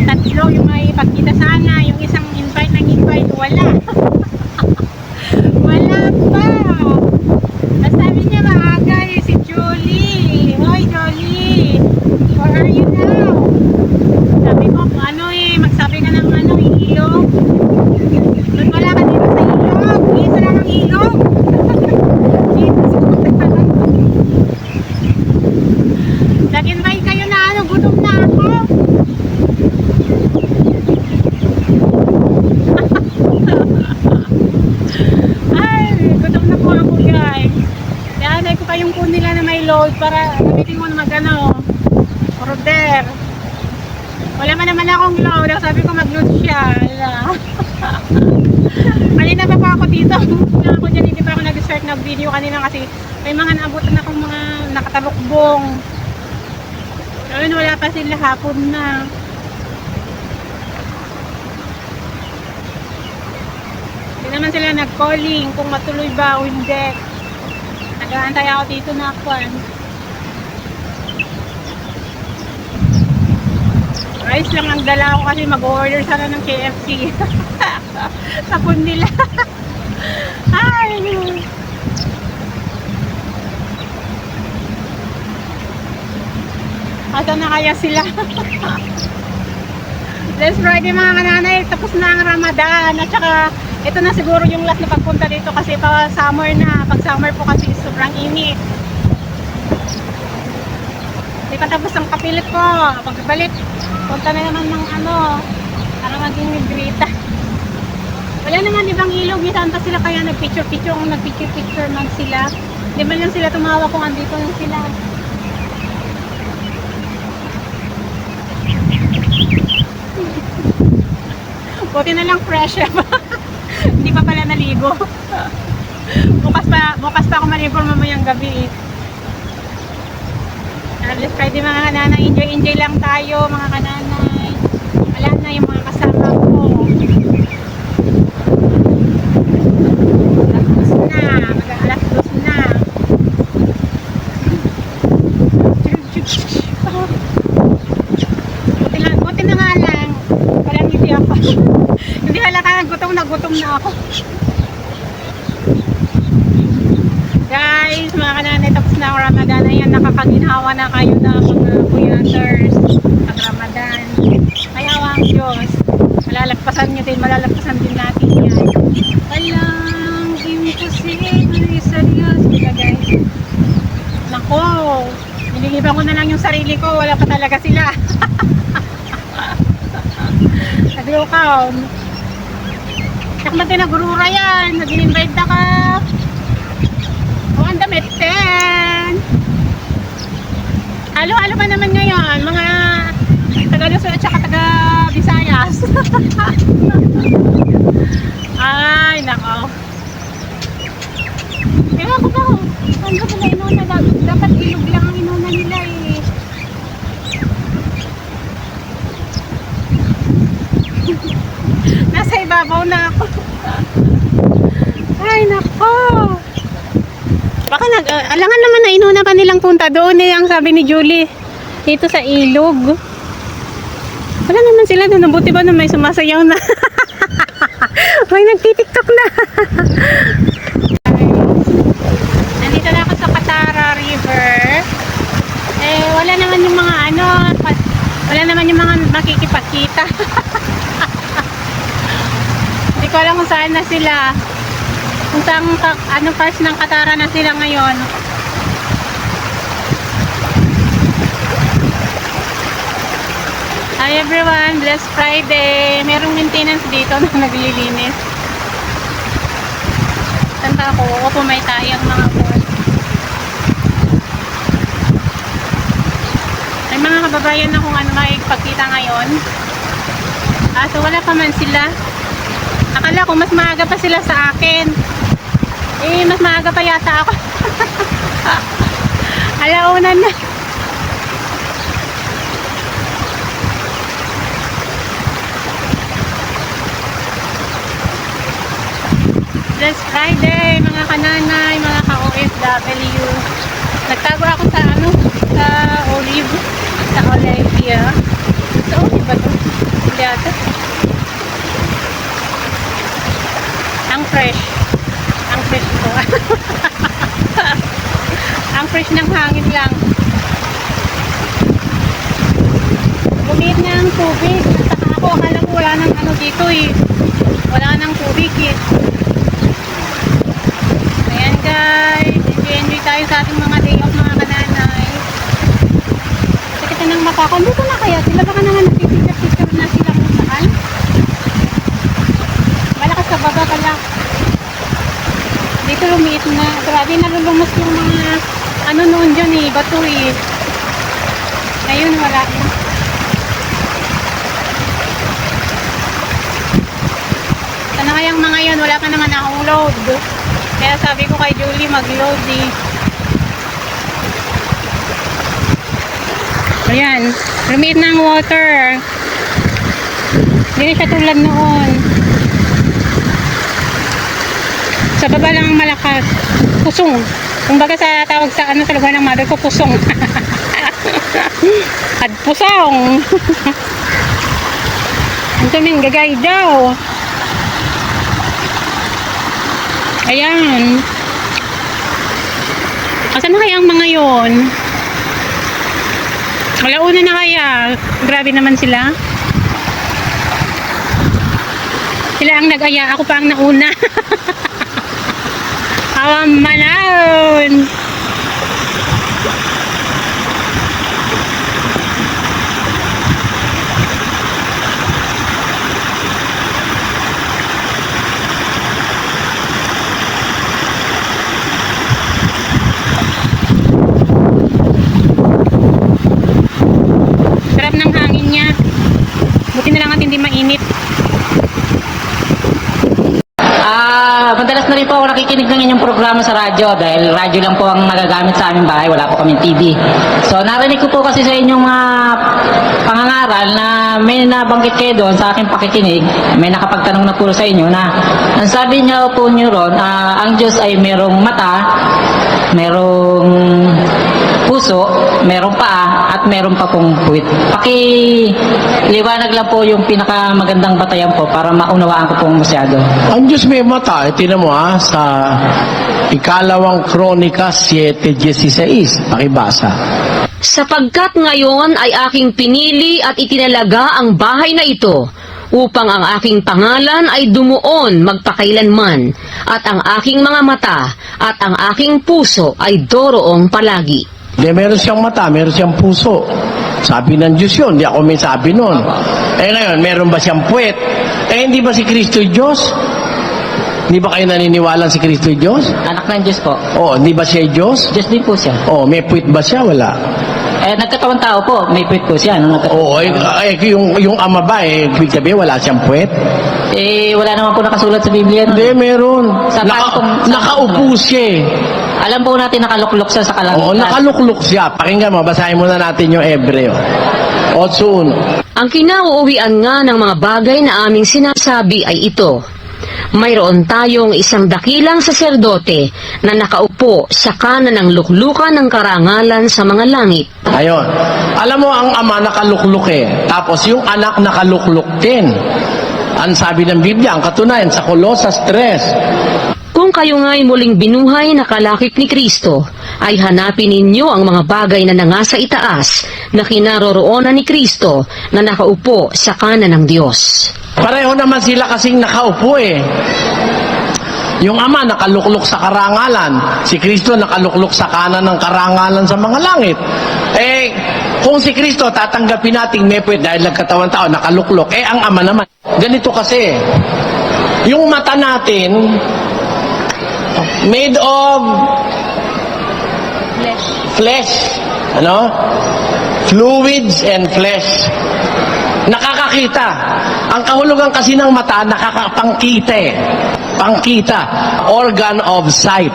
tatlo yung may pagkita sana, yung isang invite ng invite, wala. Wala pa. Ang sabi niya maaga eh, si Julie. Hoy Julie, where are you now? Sabi ko, ano eh, magsabi ka ng ano, ilog. Ba't wala ka dito sa ilog? Isa lang ang ilog. Nag-invite kayo na ano, gutom na ako. Ay, gutom na po ako guys. Daanay ko kayong phone nila na may load para gamitin mo na mag-ano, order. Wala man naman akong load. Sabi ko mag-load siya. Kanina pa pa ako dito. Ako dyan, hindi pa ako nag-start na video kanina kasi may mga naabutan akong mga nakatalukbong. Ayun, wala pa sila, hapon na. Hindi naman sila nag-calling kung matuloy ba o hindi. Nag-aantay ako dito na ako. Rice lang ang dala ko kasi mag-order sana ng KFC. Tapon nila. Ay, asa na kaya sila? Last Friday mga kananay, tapos na ang Ramadan. At saka, ito na siguro yung last na pagpunta dito kasi pa summer na. Pag summer po kasi sobrang init. Hindi pa tapos ang kapilit ko. Pagbalik, punta na naman ng ano, para maging negrita. Wala naman ibang ilog, isanta sila kaya nagpicture man sila. Di man lang sila tumawa kung andito lang sila. Buti na lang fresh pa. Hindi pa pala naligo. Bukas pa ako maligo mamayang gabi. Let's Friday mga kananay, enjoy lang tayo mga kananay. Wala na yung mga kasama ko. Alas 2 na. Buti na nga lang. Walang hindi ako. Hindi halata, gutom na ako. Guys, mga kananay, tapos na ang Ramadan. Ayan, nakakaginhawa na kayo na mga kuyaters pag Ramadan. Kayawa ang Diyos. Malalagpasan din natin yan. Walang imposible sa Diyos. Kaya guys, nako, nililiban ko na lang yung sarili ko. Wala pa talaga sila. Nag-low-count. Sakman din nagurura yan. Nag-invite na ka. Ang damit 10. Halo-halo pa naman ngayon mga taga-Luzon at saka taga-Visayas. Ay nako, ewan ko ba saan ba sila inuna. Dapat ilog lang ang inuna nila eh. Nasa ibabaw na ako. Ay nako, baka alangan naman na inuna pa nilang punta doon eh, ang sabi ni Julie dito sa ilog. Wala naman sila doon, buti ba na may sumasayaw na. May nagtitiktok na. Nandito na ako sa Katara River. Eh wala naman yung mga ano, wala naman yung mga makikipagkita. Hindi ko alam kung saan na sila. Kung saan ano parts ng Katara na sila ngayon. Hi everyone, blessed Friday. Merong maintenance dito na naglilinis. Tanda ako pumaytay ang mga board. May mga kababayan na kung ano makikipagkita ngayon. So wala pa man sila. Akala ko mas maaga pa sila sa akin. Eh mas maaga pa yata ako. Alauna na. Blessed Friday mga kananay, mga ka-OFW. Nagtago ako sa ano, sa Olive, sa Olivia. Sa Olive ba to? kaya ito? Ang fresh. Ang fresh ko. Ang fresh ng hangin lang. Lumiit na ang tubig. Saka ako, akala ko wala nang ano dito eh. Wala nang tubig eh. Ayan guys. Enjoy tayo sa ating mga day off mga kananay. Sakit na ng mata ko. Dito na kaya sila. Baka naman nagpipicture na sila kung saan. Malakas sa baba pala. Dito lumiit na. Grabe nalulumos yung mga ano noon dyan eh. Bato eh. Ngayon wala na. Sana kayang mga yun. Wala pa naman akong load. Kaya sabi ko kay Julie mag-load eh. Ayan. Lumiit na ang water. Hindi na siya tulad noon. Sa baba lang malakas. Pusong. Kumbaga sa tawag sa ano sa lugar ng mother ko, pusong. At pusong. Ang tuming gagay daw. Ayan. Asan na kaya ang mga yon? Alauna na kaya. Grabe naman sila. Sila ang nag-aya. Ako pa ang nauna. Awam manahon. Sarap ng hangin niya. Buti na lang at hindi mainit. Madalas na rin po ako nakikinig ng inyong programa sa radyo dahil radyo lang po ang nagagamit sa aming bahay, wala po kaming TV. So narinig ko po kasi sa inyong mga pangangaral na may nabanggit kayo doon sa aking pakikinig, may nakapagtanong na po sa inyo na ang sabi niya po niyo ron, ang Diyos ay merong mata, merong puso, merong paa, at meron pa pong puwit. Pakiliwanag lang po yung pinakamagandang batayan po para maunawaan ko pong masyado. Ang Diyos may mata, tinan mo sa ikalawang Kronika 7:16, pakibasa. Sapagkat ngayon ay aking pinili at itinalaga ang bahay na ito, upang ang aking pangalan ay dumuon magpakailanman, at ang aking mga mata at ang aking puso ay doroong palagi. Di, meron siyang mata, meron siyang puso. Sabi ng Diyos yun, di ako may sabi nun. Ngayon, meron ba siyang puwet? Hindi ba si Kristo Diyos? Hindi ba kayo naniniwala si Kristo Diyos? Anak ng Diyos po. Hindi ba siya Diyos? Diyos din po siya. May puwet ba siya? Wala. Nagkatawang tao po, may puwit po siya. Yung ama ba, ibig sabihin, wala siyang puwet? Wala naman po nakasulat sa Biblia. No? Hindi, meron. Sa Nakaupo siya eh. Alam po natin nakaluklok siya sa kalangitan. Oo, nakaluklok siya. Pakinggan mo, basahin muna natin yung Hebreo. 8:1. Ang kinauuwian nga ng mga bagay na aming sinasabi ay ito: mayroon tayong isang dakilang saserdote na nakaupo sa kanan ng luklukan ng karangalan sa mga langit. Ayun. Alam mo, ang ama nakaluklok eh. Tapos yung anak nakaluklok din. Ang sabi ng Biblia, ang katunayan sa Colosas 3. Kung kayo nga'y muling binuhay na kalakip ni Kristo, ay hanapin ninyo ang mga bagay na nangasa itaas na kinaroroonan ni Kristo na nakaupo sa kanan ng Diyos. Pareho naman sila kasing nakaupo eh. Yung ama nakaluklok sa karangalan, si Kristo nakaluklok sa kanan ng karangalan sa mga langit. Kung si Kristo tatanggapin nating may puwet dahil nagkatawan tao, nakaluklok, ang ama naman. Ganito kasi, yung mata natin, made of flesh. Fluids and flesh. Nakakakita. Ang kahulugan kasi ng mata, nakakapangkita eh. Pangkita. Organ of sight.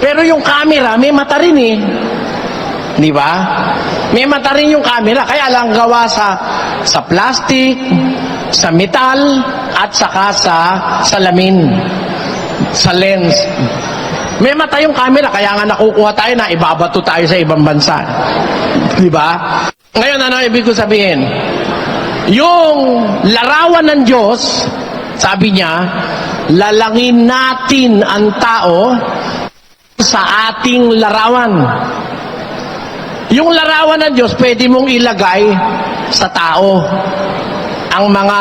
Pero yung camera, may mata rin eh. Di ba? May mata rin yung camera. Kaya lang gawa sa plastic, sa metal, at saka sa salamin. Sa lens. May mata yung camera, kaya nga nakukuha tayo na ibabato tayo sa ibang bansa. Di ba? Ngayon, ano ibig ko sabihin? Yung larawan ng Diyos, sabi niya, lalangin natin ang tao sa ating larawan. Yung larawan ng Diyos, pwede mong ilagay sa tao ang mga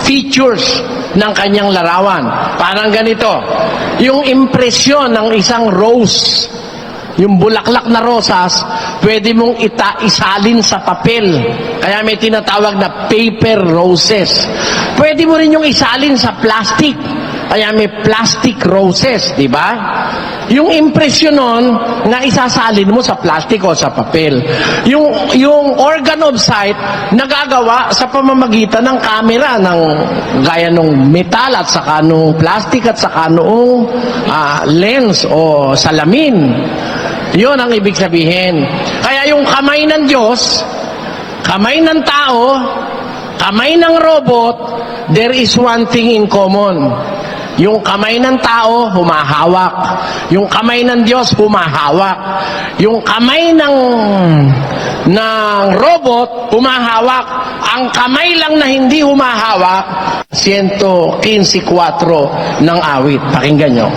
features ng kanyang larawan. Parang ganito, yung impresyon ng isang rose, yung bulaklak na rosas, pwede mong isalin sa papel. Kaya may tinatawag na paper roses. Pwede mo rin yung isalin sa plastic. Kaya may plastic roses, di ba? Yung impresyon nun, na isasalin mo sa plastic o sa papel. Yung organ of sight, nagagawa sa pamamagitan ng camera, ng gaya ng metal at saka nung plastic at saka nung lens o salamin. Yun ang ibig sabihin. Kaya yung kamay ng Diyos, kamay ng tao, kamay ng robot, there is one thing in common. Yung kamay ng tao, humahawak. Yung kamay ng Diyos, humahawak. Yung kamay ng robot, humahawak. Ang kamay lang na hindi humahawak, 115:4 ng awit. Pakinggan nyo.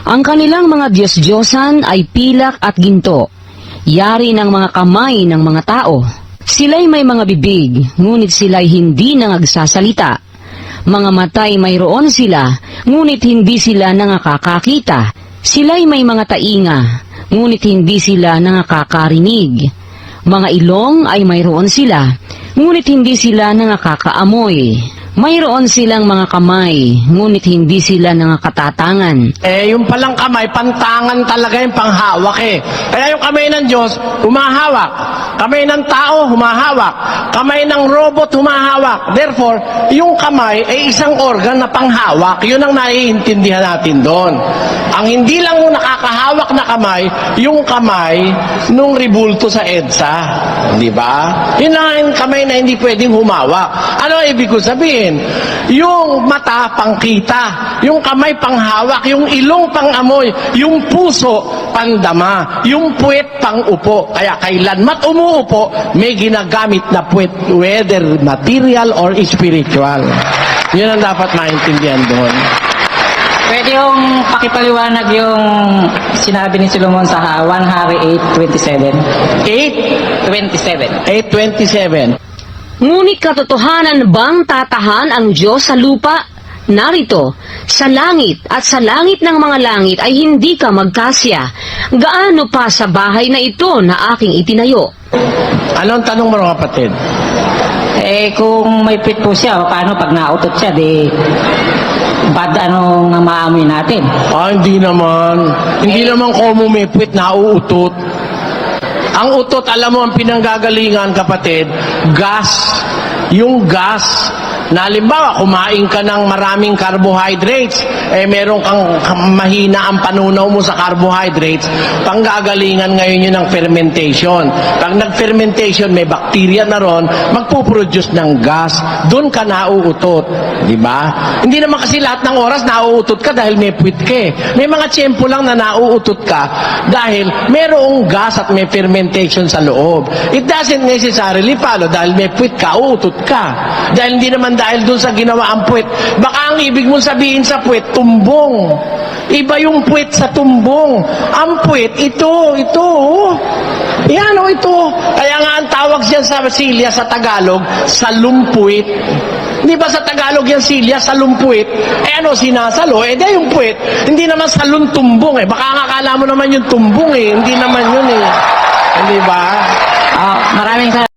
Ang kanilang mga Diyos-Diyosan ay pilak at ginto, yari ng mga kamay ng mga tao. Sila'y may mga bibig, ngunit sila'y hindi nangagsasalita. Mga matay mayroon sila, ngunit hindi sila nangakakakita. Sila'y may mga tainga, ngunit hindi sila nangakakarinig. Mga ilong ay mayroon sila, ngunit hindi sila nangakakaamoy. Mayroon silang mga kamay, ngunit hindi sila nangakatatangan. Yung palang kamay, pantangan talaga yung panghawak eh. Kaya yung kamay ng Diyos, humahawak. Kamay ng tao, humahawak. Kamay ng robot, humahawak. Therefore, yung kamay ay isang organ na panghawak. Yun ang naiintindihan natin doon. Ang hindi lang yung nakakahawak na kamay, yung kamay nung ribulto sa EDSA. Di ba? Yun ang kamay na hindi pwedeng humawak. Ano ang ibig ko sabihin? Yung mata pangkita, yung kamay panghawak, yung ilong pangamoy, yung puso pandama, yung puwet pangupo. Kaya kailanmat umuupo, may ginagamit na puwet, whether material or spiritual. Yun ang dapat maintindihan doon. Pwede yung pakipaliwanag yung sinabi ni Solomon sa 1 Hari 8:27. 8:27. 8:27. Ngunit katotohanan bang tatahan ang Diyos sa lupa? Narito, sa langit at sa langit ng mga langit ay hindi ka magkasya. Gaano pa sa bahay na ito na aking itinayo? Anong tanong mo, kapatid? Kung may pit po siya, paano pag nautot siya, bad anong maamoy natin? Hindi naman. Hindi naman kung may puwet na uutot. Ang utot, alam mo, ang pinanggagalingan, kapatid, gas. Yung gas, na halimbawa, kumain ka ng maraming carbohydrates, meron kang mahina ang panunaw mo sa carbohydrates, panggagalingan ngayon yun ng fermentation. Pag nag-fermentation, may bacteria na ron, magpuproduce ng gas. Doon ka nauutot. Di ba? Hindi naman kasi lahat ng oras nauutot ka dahil may puwit ka eh. May mga tiyempo lang na nauutot ka dahil merong gas at may fermentation sa loob. It doesn't necessarily follow dahil may puwit ka, uutot ka. Dahil hindi naman dahil doon sa ginawa ang puwet. Baka ang ibig mong sabihin sa puwet, tumbong. Iba yung puwet sa tumbong. Ang puwet, ito. Yan o, ito. Kaya nga ang tawag siya sa silya sa Tagalog, salumpuit. Di ba sa Tagalog yan silya, salumpuit? Ano, sinasalo? Di yung puwet. Hindi naman saluntumbong eh. Baka nga akala mo naman yung tumbong eh. Hindi naman yun eh. Di ba? Maraming